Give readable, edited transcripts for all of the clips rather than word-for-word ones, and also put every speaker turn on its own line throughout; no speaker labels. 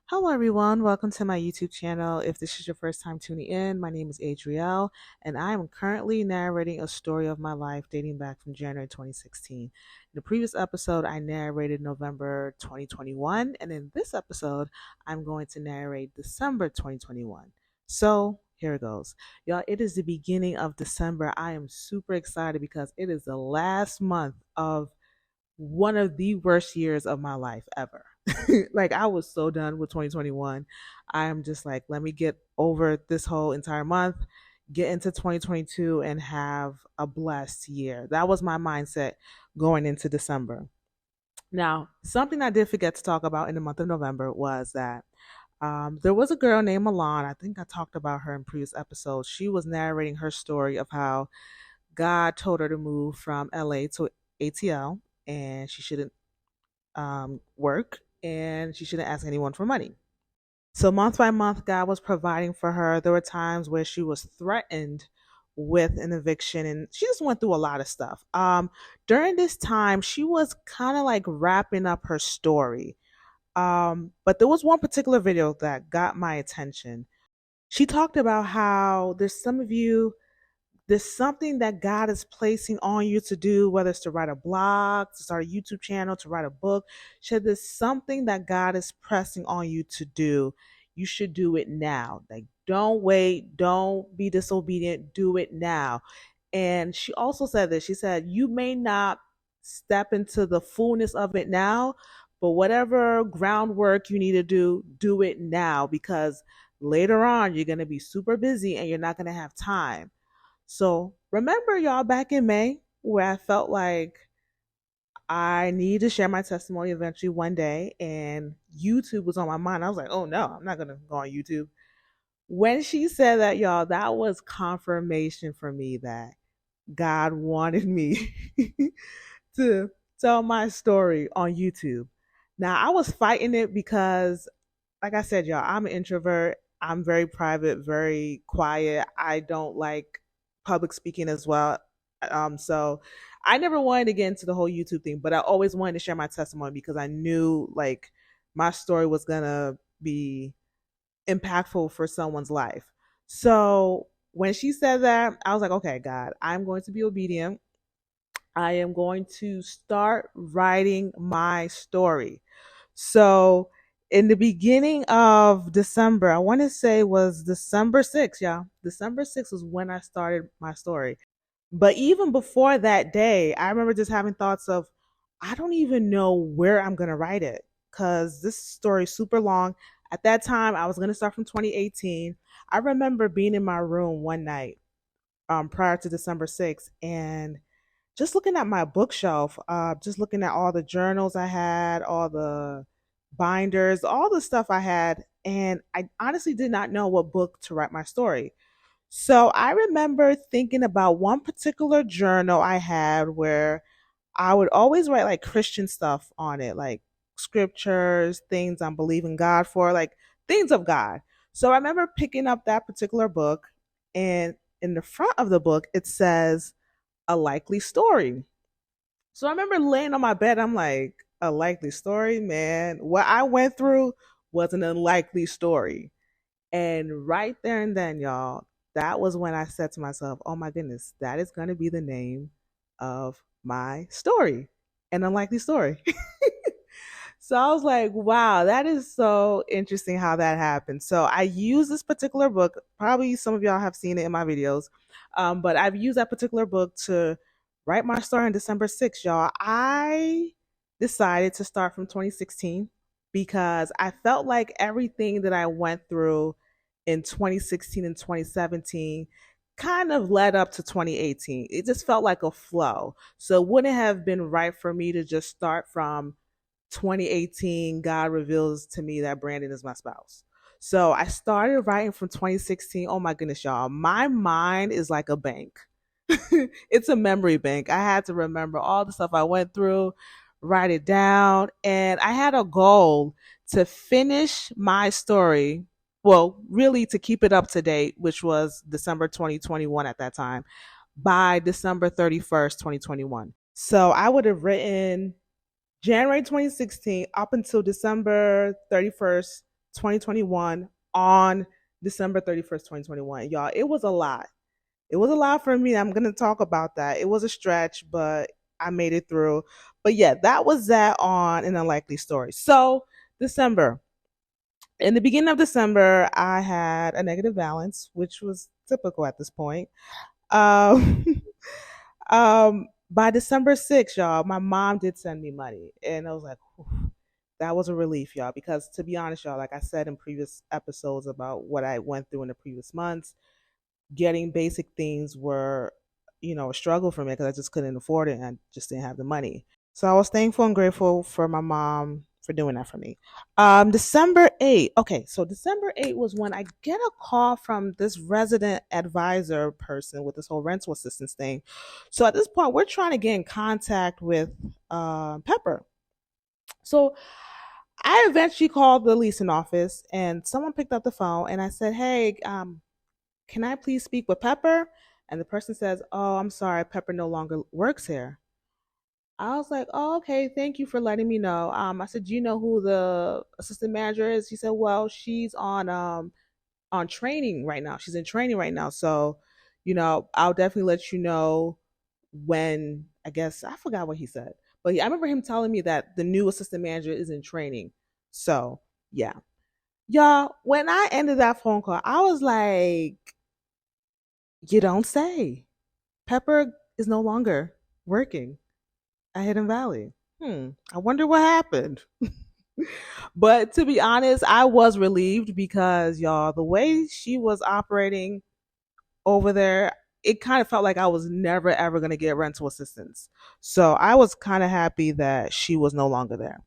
Hello, everyone. Welcome to my YouTube channel. If this is your first time tuning in, my name is Adrielle, and I am currently narrating a story of my life dating back from January 2016. In the previous episode, I narrated November 2021, and in this episode, I'm going to narrate December 2021. So here it goes. Y'all, it is the beginning of December. I am super excited because it is the last month of one of the worst years of my life ever. Like, I was so done with 2021. I'm just like, let me get over this whole entire month, get into 2022 and have a blessed year. That was my mindset going into December. Now, something I did forget to talk about in the month of November was that there was a girl named Milan. I think I talked about her in previous episodes. She was narrating her story of how God told her to move from LA to ATL, and she shouldn't work, and she shouldn't ask anyone for money. So month by month, God was providing for her. There were times where she was threatened with an eviction, and she just went through a lot of stuff. During this time, she was kind of like wrapping up her story. But there was one particular video that got my attention. She talked about how there's something that God is placing on you to do, whether it's to write a blog, to start a YouTube channel, to write a book. Should there's something that God is pressing on you to do, you should do it now. Like, don't wait, don't be disobedient, do it now. And she also said this. She said, you may not step into the fullness of it now, but whatever groundwork you need to do it now, because later on you're going to be super busy and you're not going to have time. So remember, y'all, back in May, where I felt like I need to share my testimony eventually one day, and YouTube was on my mind. I was like, oh no, I'm not gonna go on YouTube. When she said that, y'all, that was confirmation for me that God wanted me to tell my story on YouTube. Now, I was fighting it because, like I said, y'all, I'm an introvert. I'm very private, very quiet. I don't like public speaking as well. So I never wanted to get into the whole YouTube thing, but I always wanted to share my testimony because I knew like my story was gonna be impactful for someone's life. So when she said that, I was like, okay, God, I'm going to be obedient. I am going to start writing my story. So in the beginning of December, I want to say was December 6th, yeah. December 6th was when I started my story. But even before that day, I remember just having thoughts of, I don't even know where I'm going to write it because this story is super long. At that time, I was going to start from 2018. I remember being in my room one night prior to December 6th and just looking at my bookshelf, just looking at all the journals I had, all the binders, all the stuff I had, and I honestly did not know what book to write my story. So I remember thinking about one particular journal I had where I would always write like Christian stuff on it, like scriptures, things I'm believing God for, like things of God. So I remember picking up that particular book, and in the front of the book, it says, a likely story. So I remember laying on my bed, I'm like, a likely story, man. What I went through was an unlikely story. And right there and then, y'all, that was when I said to myself, oh my goodness, that is going to be the name of my story, an unlikely story. So I was like, wow, that is so interesting how that happened. So I use this particular book. Probably some of y'all have seen it in my videos. But I've used that particular book to write my story on December 6th, y'all. I decided to start from 2016 because I felt like everything that I went through in 2016 and 2017 kind of led up to 2018. It just felt like a flow. So it wouldn't have been right for me to just start from 2018, God reveals to me that Brandon is my spouse. So I started writing from 2016. Oh my goodness, y'all. My mind is like a bank. It's a memory bank. I had to remember all the stuff I went through, write it down, and I had a goal to finish my story. Well, really to keep it up to date, which was December 2021 at that time, by December 31st, 2021. So I would have written January 2016 up until December 31st, 2021 on December 31st, 2021. Y'all, it was a lot. It was a lot for me. I'm going to talk about that. It was a stretch, but I made it through. But yeah, that was that on an unlikely story. So, December. In the beginning of December, I had a negative balance, which was typical at this point. Um, by December 6th, y'all, my mom did send me money. And I was like, whew, that was a relief, y'all, because to be honest, y'all, like I said in previous episodes about what I went through in the previous months, getting basic things were, a struggle for me because I just couldn't afford it and I just didn't have the money. So I was thankful and grateful for my mom for doing that for me. December 8th. Okay, so December 8th was when I get a call from this resident advisor person with this whole rental assistance thing. So at this point, we're trying to get in contact with Pepper. So I eventually called the leasing office and someone picked up the phone and I said, hey, can I please speak with Pepper? And the person says, oh, I'm sorry, Pepper no longer works here. I was like, oh, okay, thank you for letting me know. I said, do you know who the assistant manager is? He said, well, she's on training right now. She's in training right now. So, I'll definitely let you know when, I guess I forgot what he said. But I remember him telling me that the new assistant manager is in training. So yeah. Y'all, when I ended that phone call, I was like, you don't say. Pepper is no longer working at Hidden Valley. I wonder what happened. But to be honest, I was relieved because y'all, the way she was operating over there, it kind of felt like I was never ever going to get rental assistance. So I was kind of happy that she was no longer there.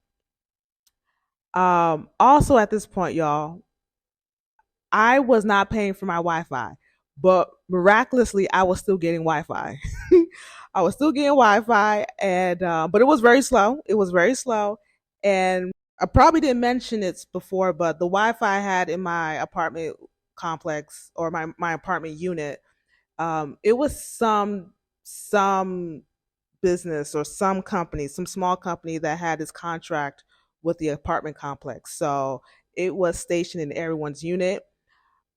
Also at this point, y'all, I was not paying for my Wi-Fi, but miraculously, I was still getting Wi-Fi. I was still getting Wi-Fi, and but it was very slow. It was very slow, and I probably didn't mention it before, but the Wi-Fi I had in my apartment complex or my apartment unit, it was some business or some company, some small company that had this contract with the apartment complex, so it was stationed in everyone's unit.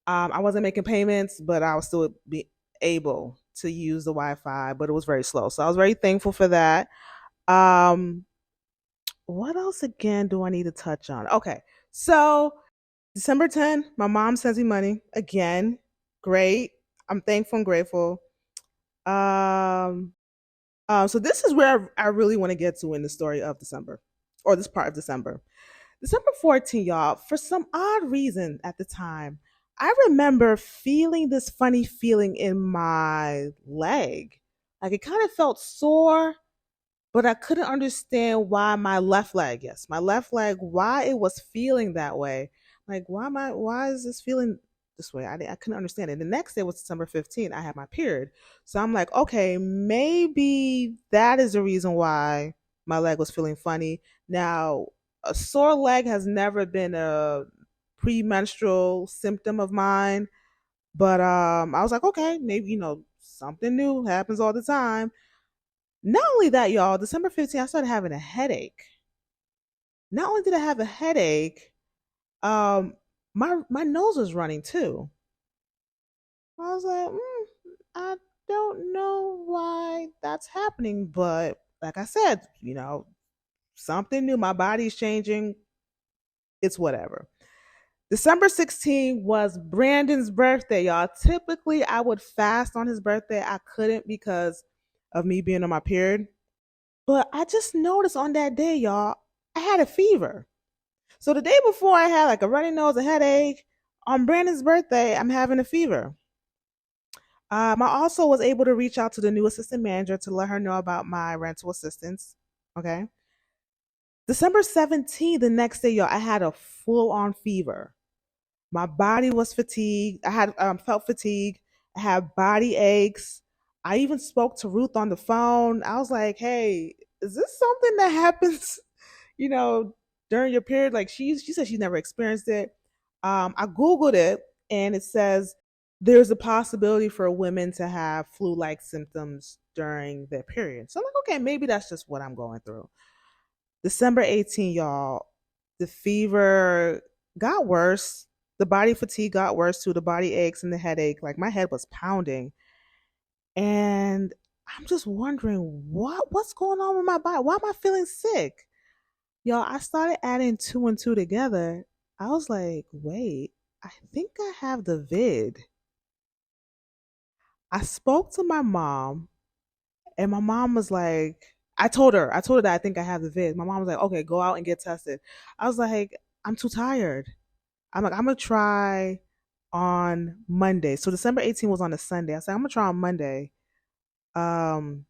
I wasn't making payments, but I was still be able to use the Wi-Fi, but it was very slow. So I was very thankful for that. Um, what else again do I need to touch on? Okay, so December 10th, my mom sends me money again. Great. I'm thankful and grateful. Um, so this is where I really want to get to in the story of December, or this part of December. December 14th, y'all, for some odd reason at the time, I remember feeling this funny feeling in my leg. Like it kind of felt sore, but I couldn't understand why my left leg, yes, my left leg, why it was feeling that way. Like, why is this feeling this way? I couldn't understand it. The next day was December 15th. I had my period. So I'm like, okay, maybe that is the reason why my leg was feeling funny. Now, a sore leg has never been a premenstrual symptom of mine, but I was like, okay, maybe, something new happens all the time. Not only that, y'all, December 15th, I started having a headache. Not only did I have a headache, um, my nose was running too. I was like, I don't know why that's happening, but like I said, something new. My body's changing. It's whatever. December 16th was Brandon's birthday, y'all. Typically, I would fast on his birthday. I couldn't because of me being on my period. But I just noticed on that day, y'all, I had a fever. So the day before, I had like a runny nose, a headache. On Brandon's birthday, I'm having a fever. I also was able to reach out to the new assistant manager to let her know about my rental assistance. Okay. December 17th, the next day, y'all, I had a full on fever. My body was fatigued. I had felt fatigue. I had body aches. I even spoke to Ruth on the phone. I was like, "Hey, is this something that happens, you know, during your period?" Like she said she never experienced it. I googled it, and it says there's a possibility for women to have flu-like symptoms during their period. So I'm like, okay, maybe that's just what I'm going through. December 18th, y'all, the fever got worse. The body fatigue got worse too. The body aches and the headache. Like my head was pounding. And I'm just wondering what's going on with my body? Why am I feeling sick? Y'all, I started adding two and two together. I was like, wait, I think I have the vid. I spoke to my mom, and my mom was like, I told her that I think I have the vid. My mom was like, okay, go out and get tested. I was like, I'm too tired. I'm like, I'm gonna try on Monday. So December 18th was on a Sunday. I said, I'm gonna try on Monday. Um,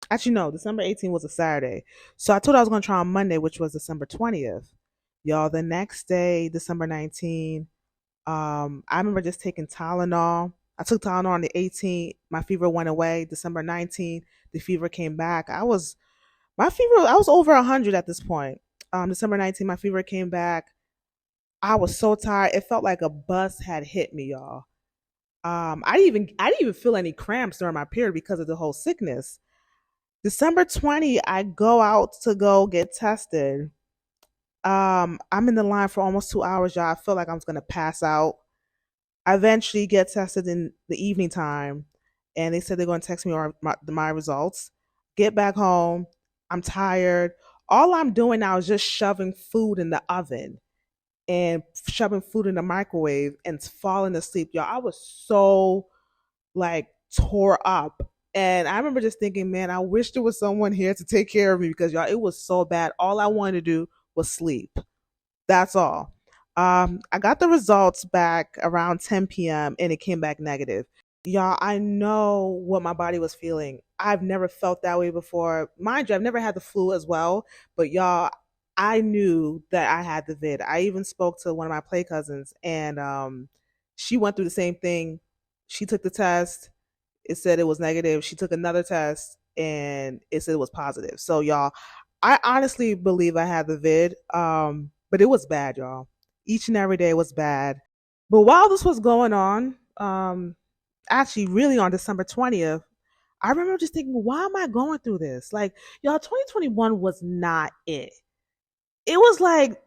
Actually, no, December 18th was a Saturday. So I told her I was gonna try on Monday, which was December 20th. Y'all, the next day, December 19th, I remember just taking Tylenol. I took Tylenol on the 18th. My fever went away. December 19th, the fever came back. I was over 100 at this point. December 19th, my fever came back. I was so tired. It felt like a bus had hit me, y'all. I didn't even feel any cramps during my period because of the whole sickness. December 20th, I go out to go get tested. I'm in the line for almost 2 hours, y'all. I feel like I was gonna pass out. I eventually get tested in the evening time, and they said they're going to text me my results. Get back home. I'm tired. All I'm doing now is just shoving food in the oven and shoving food in the microwave and falling asleep. Y'all, I was so like tore up. And I remember just thinking, man, I wish there was someone here to take care of me because y'all, it was so bad. All I wanted to do was sleep. That's all. I got the results back around 10 p.m. and it came back negative. Y'all, I know what my body was feeling. I've never felt that way before. Mind you, I've never had the flu as well, but y'all, I knew that I had the vid. I even spoke to one of my play cousins, and she went through the same thing. She took the test. It said it was negative. She took another test, and it said it was positive. So, y'all, I honestly believe I had the vid, but it was bad, y'all. Each and every day was bad. But while this was going on, actually really on December 20th, I remember just thinking, why am I going through this? Like, y'all, 2021 was not it. It was like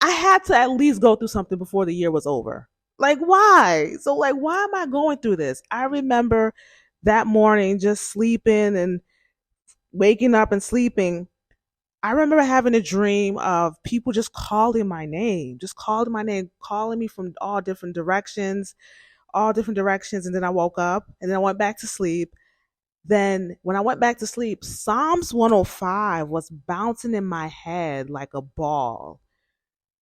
I had to at least go through something before the year was over. Like, why? So, like, why am I going through this? I remember that morning just sleeping and waking up and sleeping. I remember having a dream of people just calling my name, just calling my name, calling me from all different directions. And then I woke up and then I went back to sleep. Then when I went back to sleep, Psalms 105 was bouncing in my head like a ball.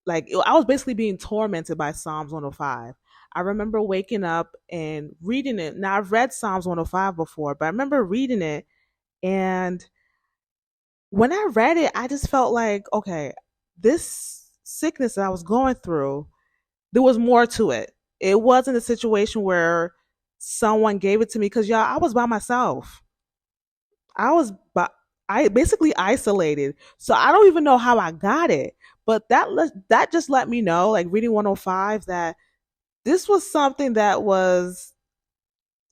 Like I was basically being tormented by Psalms 105. I remember waking up and reading it. Now I've read Psalms 105 before, but I remember reading it, and when I read it, I just felt like, okay, this sickness that I was going through, there was more to it. It wasn't a situation where someone gave it to me because y'all, I was by myself. I was by, I basically isolated. So I don't even know how I got it. But that just let me know, like reading 105, that this was something that was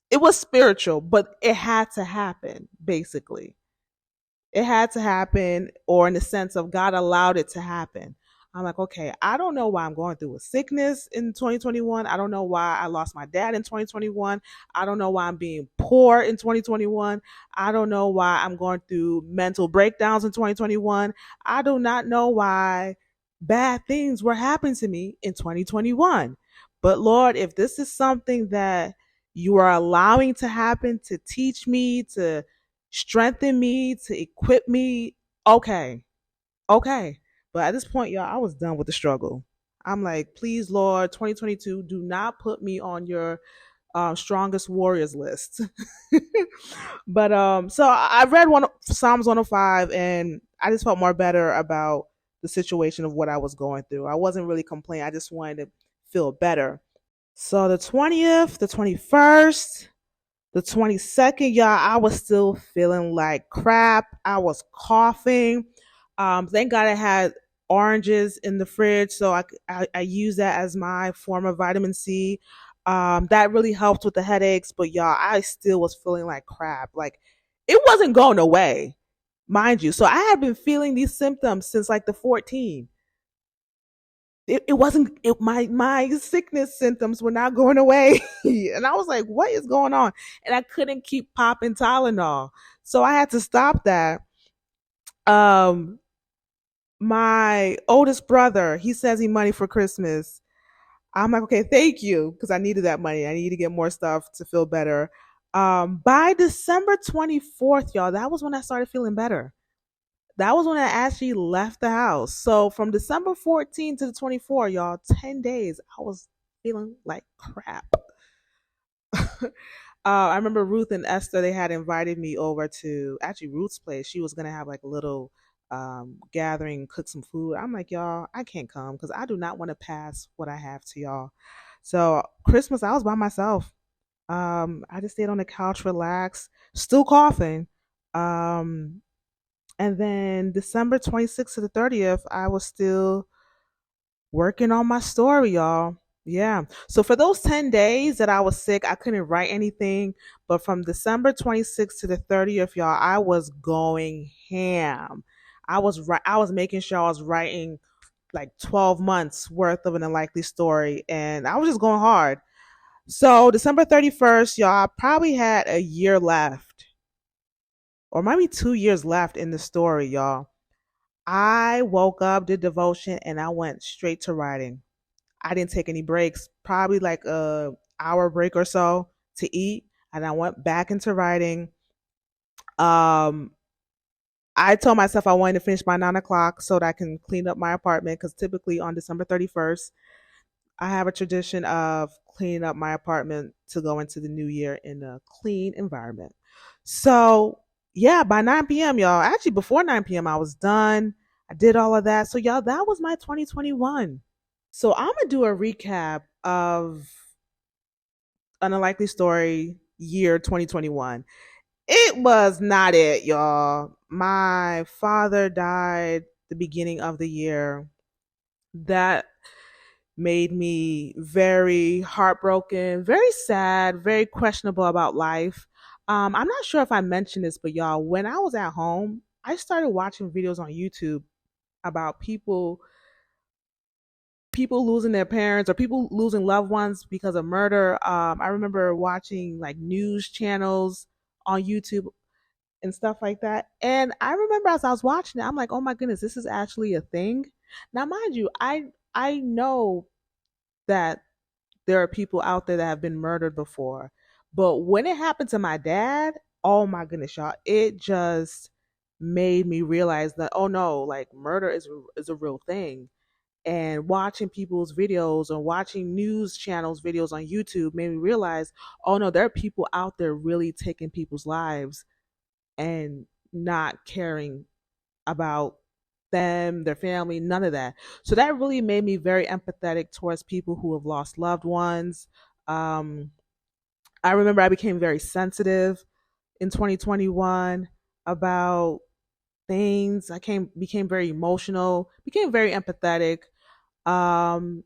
it was spiritual, but it had to happen, basically. It had to happen, or in the sense of God allowed it to happen. I'm like, okay, I don't know why I'm going through a sickness in 2021. I don't know why I lost my dad in 2021. I don't know why I'm being poor in 2021. I don't know why I'm going through mental breakdowns in 2021. I do not know why bad things were happening to me in 2021. But Lord, if this is something that you are allowing to happen to teach me, to strengthen me, to equip me, okay, okay. But at this point, y'all, I was done with the struggle. I'm like, please, Lord, 2022, do not put me on your strongest warriors list. But so I read one Psalms 105, and I just felt more better about the situation of what I was going through. I wasn't really complaining. I just wanted to feel better. So the 20th, the 21st, the 22nd, y'all, I was still feeling like crap. I was coughing. Thank God I had oranges in the fridge, so I use that as my form of vitamin C. That really helped with the headaches, but y'all, I still was feeling like crap. Like it wasn't going away, mind you. So I had been feeling these symptoms since like the 14th. it wasn't my sickness symptoms were not going away. And I was like, what is going on? And I couldn't keep popping Tylenol. So I had to stop that. Um my oldest brother, he sends me money for Christmas. I'm like, okay, thank you, because I needed that money. I need to get more stuff to feel better. By December 24th, y'all, that was when I started feeling better. That was when I actually left the house. So from December 14th to the 24th, y'all, 10 days, I was feeling like crap. I remember Ruth and Esther, they had invited me over to actually Ruth's place. She was going to have like a little gathering, cook some food. I'm like, y'all, I can't come because I do not want to pass what I have to y'all. So Christmas, I was by myself. I just stayed on the couch, relaxed, still coughing. Um, and then December 26th to the 30th, I was still working on my story, y'all. Yeah. So for those 10 days that I was sick, I couldn't write anything. But from December 26th to the 30th, y'all, I was going ham. I was making sure I was writing like 12 months worth of an unlikely story. And I was just going hard. So December 31st, y'all, I probably had a year left. Or maybe 2 years left in the story, y'all. I woke up, did devotion, and I went straight to writing. I didn't take any breaks, probably like a hour break or so to eat, and I went back into writing. Um, I told myself I wanted to finish by 9 o'clock so that I can clean up my apartment because typically on December 31st, I have a tradition of cleaning up my apartment to go into the new year in a clean environment. So, yeah, by 9 p.m., y'all, actually before 9 p.m., I was done. I did all of that. So, y'all, that was my 2021. So, I'm going to do a recap of an unlikely story year 2021. It was not it, y'all. My father died the beginning of the year. That made me very heartbroken, very sad, very questionable about life. I'm not sure if I mentioned this, but y'all, when I was at home, I started watching videos on YouTube about people losing their parents or people losing loved ones because of murder. I remember watching like news channels on YouTube and stuff like that. And I remember as I was watching it, I'm like, oh my goodness, this is actually a thing. Now, mind you, I know that there are people out there that have been murdered before. But when it happened to my dad, oh my goodness, y'all, it just made me realize that oh no, like murder is a real thing. And watching people's videos or watching news channels videos on YouTube made me realize, oh no, there are people out there really taking people's lives and not caring about them, their family, none of that. So that really made me very empathetic towards people who have lost loved ones. Um, I remember I became very sensitive in 2021 about things. Became very emotional, became very empathetic. Um,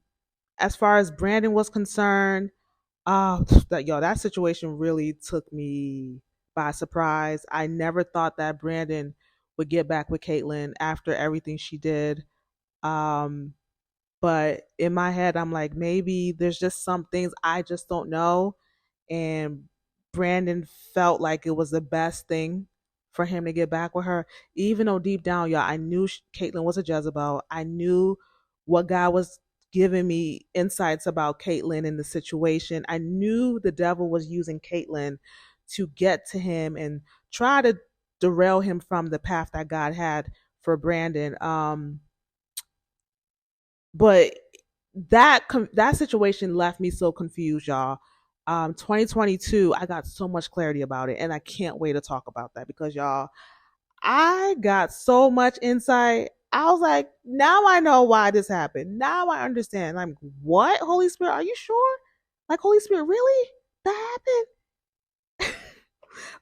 as far as Brandon was concerned, that situation really took me by surprise. I never thought that Brandon would get back with Caitlyn after everything she did. Um, but in my head, I'm like, maybe there's just some things I just don't know. And Brandon felt like it was the best thing for him to get back with her, even though deep down, y'all, I knew Caitlyn was a Jezebel. I knew what God was giving me insights about Caitlyn and the situation. I knew the devil was using Caitlyn to get to him and try to derail him from the path that God had for Brandon. But that situation left me so confused, y'all. 2022, I got so much clarity about it, and I can't wait to talk about that because y'all, I got so much insight. I was like, now I know why this happened. Now I understand. I'm like, what? Holy Spirit, are you sure? Like, Holy Spirit, really? That happened?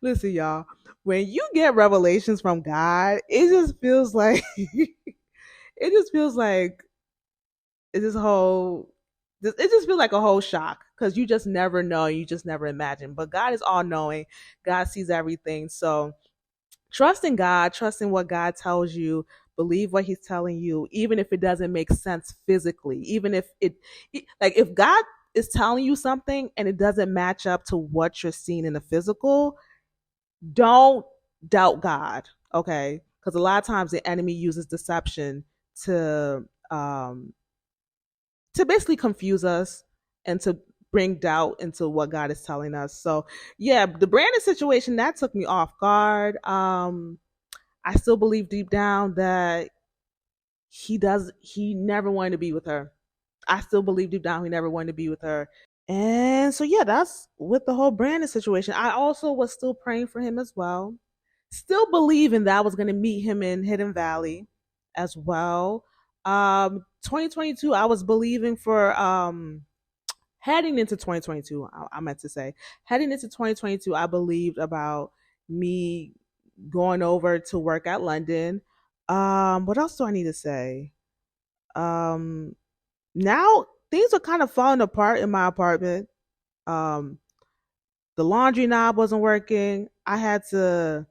Listen, y'all, when you get revelations from God, it just feels like it just feels like this whole it just feels like a whole shock because you just never know, you just never imagine. But God is all knowing, God sees everything. So trust in God, trust in what God tells you, believe what he's telling you, even if it doesn't make sense physically, even if like if God is telling you something and it doesn't match up to what you're seeing in the physical, don't doubt God, okay? Because a lot of times the enemy uses deception to um to basically confuse us and to bring doubt into what God is telling us. So yeah, the Brandon situation that took me off guard. I still believe deep down that he never wanted to be with her. I still believe deep down he never wanted to be with her. And so yeah, that's with the whole Brandon situation. I also was still praying for him as well. Still believing that I was gonna meet him in Hidden Valley as well. 2022, I was believing for heading into 2022. I meant to say heading into 2022, I believed about me going over to work at London. What else do I need to say? Um, Now things are kind of falling apart in my apartment. Um, the laundry knob wasn't working. I had to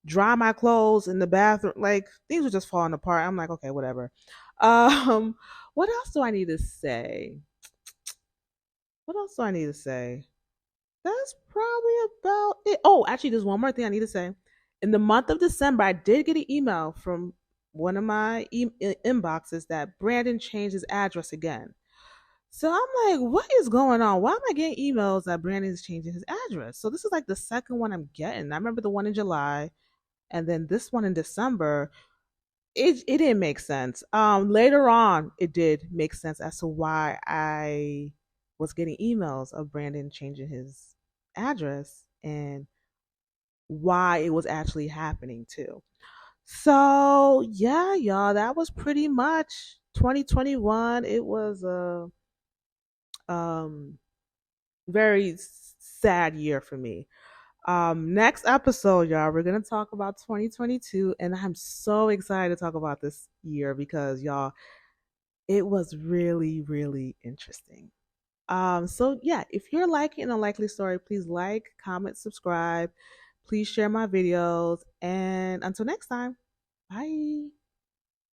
dry my clothes in the bathroom. Like things were just falling apart. I'm like, okay, whatever. Um, what else do I need to say? What else do I need to say? That's probably about it. Oh, actually, there's one more thing I need to say. In the month of December, I did get an email from one of my inboxes that Brandon changed his address again. So I'm like, what is going on? Why am I getting emails that Brandon is changing his address? So this is like the second one I'm getting. I remember the one in July, and then this one in December. It didn't make sense. Later on, it did make sense as to why I was getting emails of Brandon changing his address and why it was actually happening too. So yeah, y'all, that was pretty much 2021. It was a very sad year for me. Next episode, y'all, we're gonna talk about 2022, and I'm so excited to talk about this year because y'all, it was really, really interesting. So yeah, if you're liking an unlikely story, please like, comment, subscribe. Please share my videos, and until next time, bye.